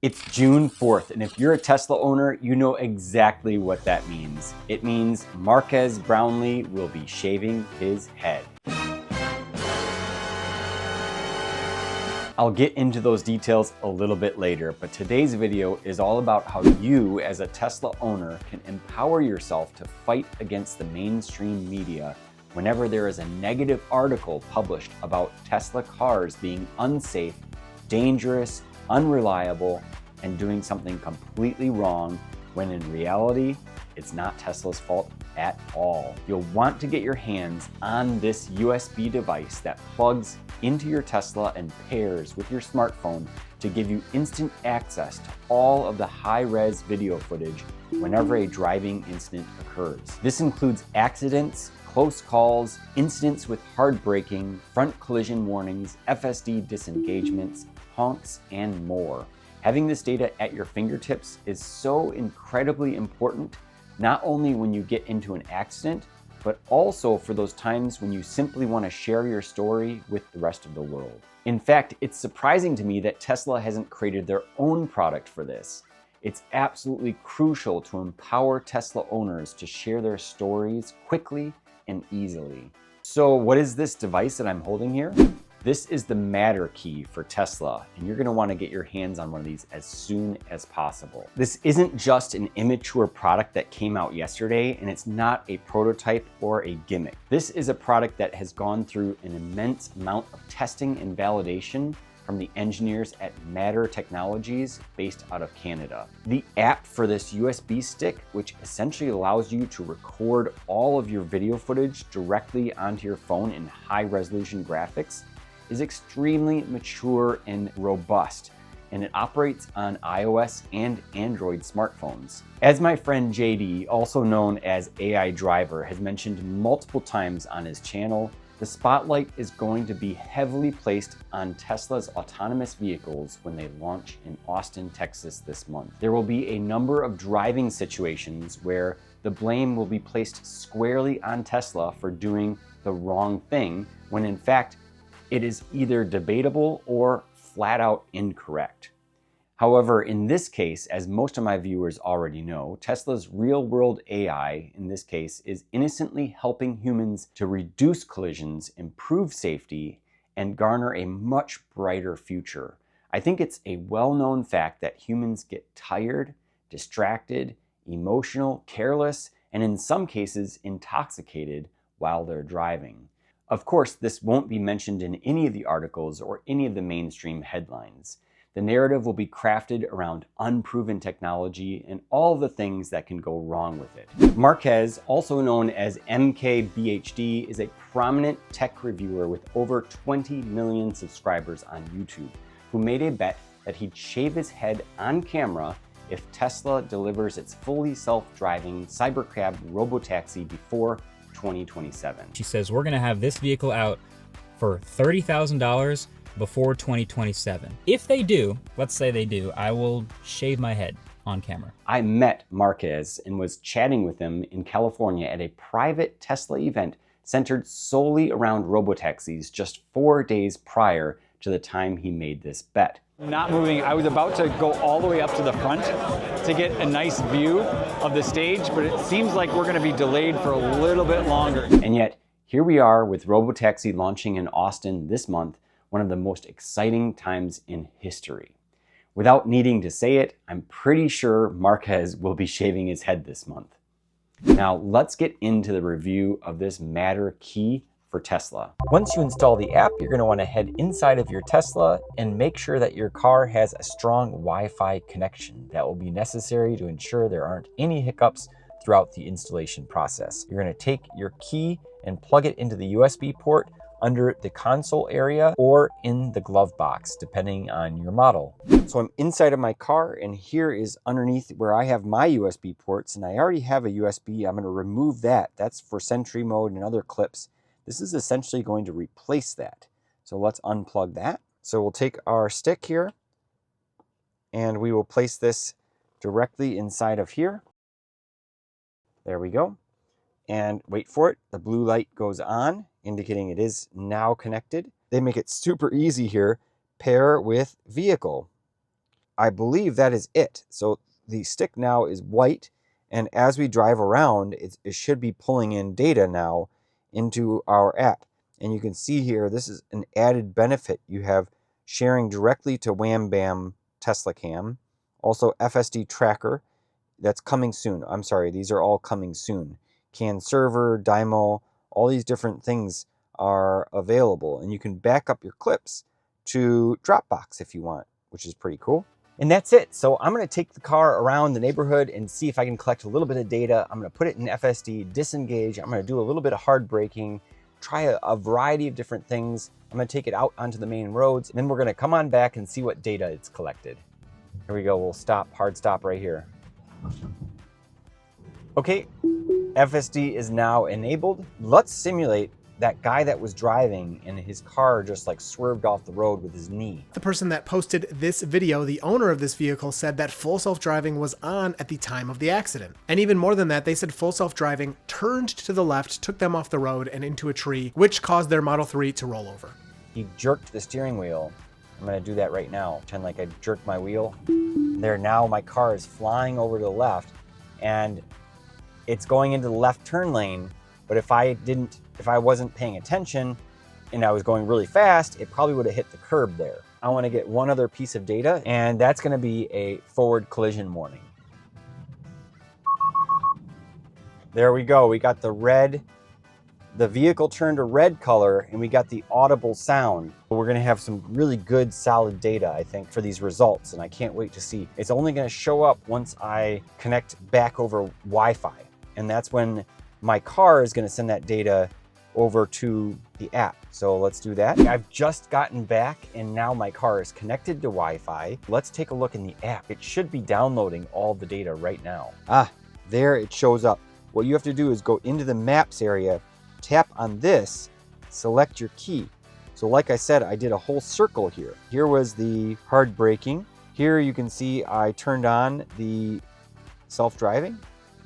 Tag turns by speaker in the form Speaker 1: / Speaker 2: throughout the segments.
Speaker 1: It's June 4th, and if you're a Tesla owner, you know exactly what that means. It means Marques Brownlee will be shaving his head. I'll get into those details a little bit later, but today's video is all about how you, as a Tesla owner, can empower yourself to fight against the mainstream media whenever there is a negative article published about Tesla cars being unsafe, dangerous, unreliable, and doing something completely wrong, when in reality, it's not Tesla's fault at all. You'll want to get your hands on this USB device that plugs into your Tesla and pairs with your smartphone to give you instant access to all of the high-res video footage whenever a driving incident occurs. This includes accidents, close calls, incidents with hard braking, front collision warnings, FSD disengagements, honks, and more. Having this data at your fingertips is so incredibly important, not only when you get into an accident, but also for those times when you simply want to share your story with the rest of the world. In fact, it's surprising to me that Tesla hasn't created their own product for this. It's absolutely crucial to empower Tesla owners to share their stories quickly and easily. So what is this device that I'm holding here? This is the MATT3R key for Tesla, and you're gonna wanna get your hands on one of these as soon as possible. This isn't just an immature product that came out yesterday, and it's not a prototype or a gimmick. This is a product that has gone through an immense amount of testing and validation from the engineers at MATT3R Technologies based out of Canada. The app for this USB stick, which essentially allows you to record all of your video footage directly onto your phone in high resolution graphics, is extremely mature and robust, and it operates on iOS and Android smartphones. As my friend JD, also known as AI Driver, has mentioned multiple times on his channel, the spotlight is going to be heavily placed on Tesla's autonomous vehicles when they launch in Austin, Texas this month. There will be a number of driving situations where the blame will be placed squarely on Tesla for doing the wrong thing, when in fact, it is either debatable or flat out incorrect. However, in this case, as most of my viewers already know, Tesla's real-world AI, in this case, is innocently helping humans to reduce collisions, improve safety, and garner a much brighter future. I think it's a well-known fact that humans get tired, distracted, emotional, careless, and in some cases, intoxicated while they're driving. Of course, this won't be mentioned in any of the articles or any of the mainstream headlines. The narrative will be crafted around unproven technology and all the things that can go wrong with it. Marques, also known as MKBHD, is a prominent tech reviewer with over 20 million subscribers on YouTube, who made a bet that he'd shave his head on camera if Tesla delivers its fully self-driving Cybercab robotaxi before 2027.
Speaker 2: She says, we're gonna have this vehicle out for $30,000 before 2027. If they do, let's say they do, I will shave my head on camera.
Speaker 1: I met Marques and was chatting with him in California at a private Tesla event centered solely around robotaxis just 4 days prior to the time he made this bet.
Speaker 3: Not moving. I was about to go all the way up to the front to get a nice view of the stage, but it seems like we're going to be delayed for a little bit longer.
Speaker 1: And yet, here we are with robotaxi launching in Austin this month, one of the most exciting times in history. Without needing to say it, I'm pretty sure Marques will be shaving his head this month. Now, let's get into the review of this MATT3R key for Tesla. Once you install the app, you're going to want to head inside of your Tesla and make sure that your car has a strong Wi-Fi connection. That will be necessary to ensure there aren't any hiccups throughout the installation process. You're going to take your key and plug it into the USB port under the console area or in the glove box, depending on your model. So I'm inside of my car, and here is underneath where I have my USB ports, and I already have a USB. I'm going to remove that. That's for Sentry mode and other clips. This is essentially going to replace that. So let's unplug that. So we'll take our stick here and we will place this directly inside of here. There we go. And wait for it. The blue light goes on, indicating it is now connected. They make it super easy here. Pair with vehicle. I believe that is it. So the stick now is white, and as we drive around, it should be pulling in data now into our app. And you can see here, this is an added benefit. You have sharing directly to Wham Bam Tesla Cam, also FSD Tracker, that's coming soon. I'm sorry, these are all coming soon. CAN Server, Dymo, all these different things are available, and you can back up your clips to Dropbox if you want, which is pretty cool. And that's it. So I'm going to take the car around the neighborhood and see if I can collect a little bit of data. I'm going to put it in FSD, disengage. I'm going to do a little bit of hard braking, try a variety of different things. I'm going to take it out onto the main roads, and then we're going to come on back and see what data it's collected. Here we go. We'll stop, hard stop right here. Okay, FSD is now enabled. Let's simulate that guy that was driving and his car just like swerved off the road with his knee.
Speaker 4: The person that posted this video, the owner of this vehicle, said that full self-driving was on at the time of the accident. And even more than that, they said full self-driving turned to the left, took them off the road and into a tree, which caused their Model 3 to roll over.
Speaker 1: He jerked the steering wheel. I'm gonna do that right now. Pretend like I jerked my wheel. There, now my car is flying over to the left and it's going into the left turn lane. But if I wasn't paying attention and I was going really fast, it probably would have hit the curb there. I want to get one other piece of data, and that's going to be a forward collision warning. There we go. We got the red. The vehicle turned a red color, and we got the audible sound. We're going to have some really good, solid data, I think, for these results, and I can't wait to see. It's only going to show up once I connect back over Wi-Fi, and that's when my car is going to send that data over to the app. So let's do that. I've just gotten back and now my car is connected to Wi-Fi. Let's take a look in the app. It should be downloading all the data right now. Ah, there it shows up. What you have to do is go into the maps area, tap on this, select your key. So like I said, I did a whole circle here. Here was the hard braking. Here you can see I turned on the self-driving.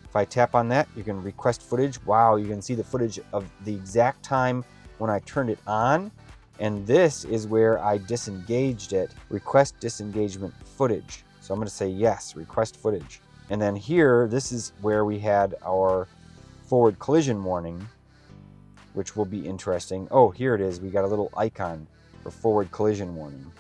Speaker 1: If I tap on that, you can request footage. Wow, you can see the footage of the exact time when I turned it on. And this is where I disengaged it. Request disengagement footage. So I'm going to say yes, request footage. And then here, this is where we had our forward collision warning, which will be interesting. Oh, here it is. We got a little icon for forward collision warning.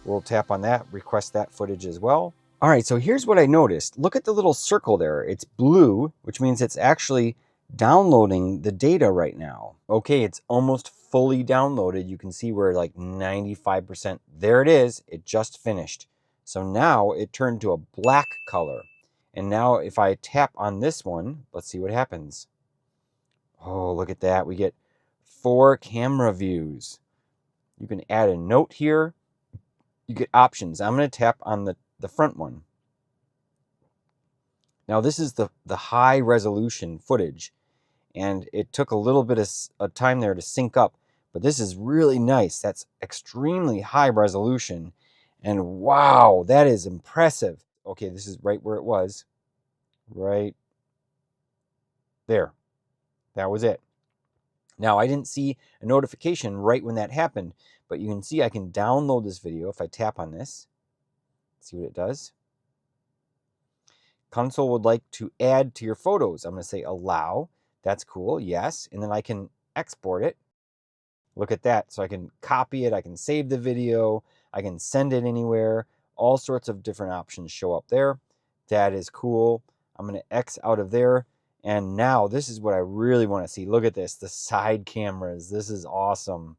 Speaker 1: We'll tap on that, request that footage as well. All right, so here's what I noticed. Look at the little circle there. It's blue, which means it's actually downloading the data right now. Okay, it's almost fully downloaded. You can see we're like 95%. There it is. It just finished. So now it turned to a black color. And now if I tap on this one, let's see what happens. Oh, look at that. We get 4 camera views. You can add a note here. You get options. I'm going to tap on the front one. Now this is the high resolution footage, and it took a little bit of time there to sync up, but this is really nice. That's extremely high resolution, and wow, that is impressive. Okay, this is right where it was, right there. That was it. Now I didn't see a notification right when that happened, but you can see I can download this video if I tap on this. See what it does. Console would like to add to your photos. I'm going to say allow. That's cool. Yes. And then I can export it. Look at that. So I can copy it. I can save the video. I can send it anywhere. All sorts of different options show up there. That is cool. I'm going to X out of there. And now this is what I really want to see. Look at this. The side cameras. This is awesome.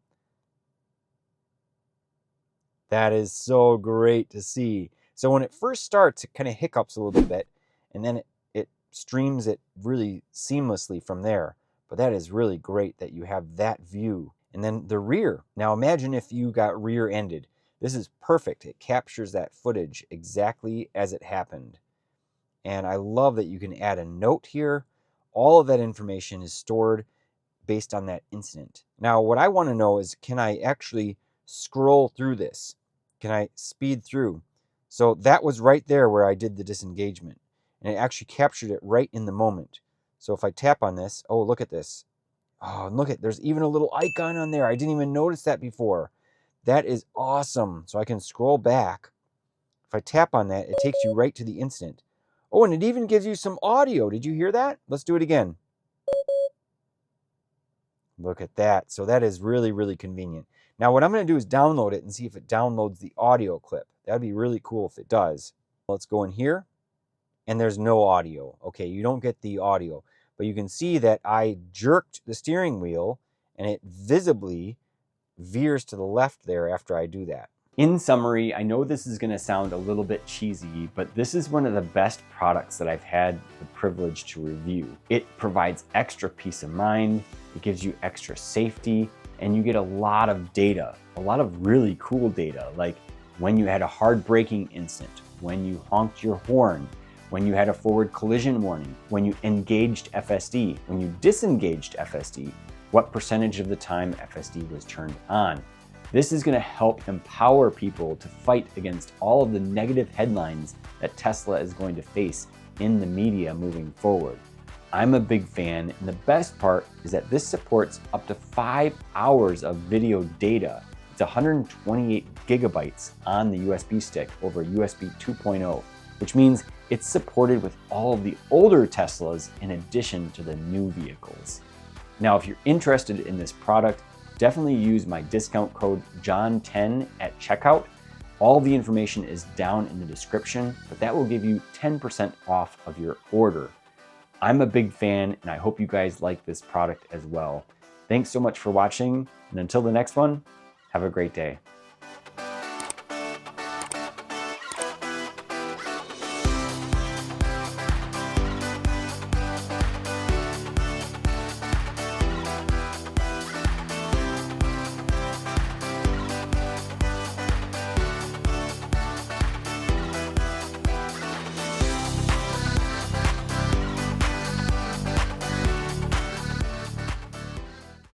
Speaker 1: That is so great to see. So when it first starts, it kind of hiccups a little bit, and then it streams it really seamlessly from there. But that is really great that you have that view. And then the rear. Now imagine if you got rear-ended. This is perfect. It captures that footage exactly as it happened. And I love that you can add a note here. All of that information is stored based on that incident. Now what I want to know is, can I actually scroll through this? Can I speed through? So that was right there where I did the disengagement. And it actually captured it right in the moment. So if I tap on this, oh, look at this. Oh, and look at, there's even a little icon on there. I didn't even notice that before. That is awesome. So I can scroll back, If I tap on that, it takes you right to the instant. Oh, and it even gives you some audio. Did you hear that? Let's do it again. Look at that. So that is really, really convenient. Now what I'm going to do is download it and see if it downloads the audio clip. That'd be really cool if it does. Let's go in here, and there's no audio. Okay, you don't get the audio, but you can see that I jerked the steering wheel and it visibly veers to the left there after I do that. In summary, I know this is going to sound a little bit cheesy, but this is one of the best products that I've had the privilege to review. It provides extra peace of mind, it gives you extra safety, and you get a lot of data, a lot of really cool data, like when you had a hard braking incident, when you honked your horn, when you had a forward collision warning, when you engaged FSD, when you disengaged FSD, what percentage of the time FSD was turned on. This is going to help empower people to fight against all of the negative headlines that Tesla is going to face in the media moving forward. I'm a big fan, and the best part is that this supports up to 5 hours of video data. It's 128 gigabytes on the USB stick over USB 2.0, which means it's supported with all of the older Teslas in addition to the new vehicles. Now, if you're interested in this product, definitely use my discount code JOHN10 at checkout. All the information is down in the description, but that will give you 10% off of your order. I'm a big fan, and I hope you guys like this product as well. Thanks so much for watching, and until the next one, have a great day.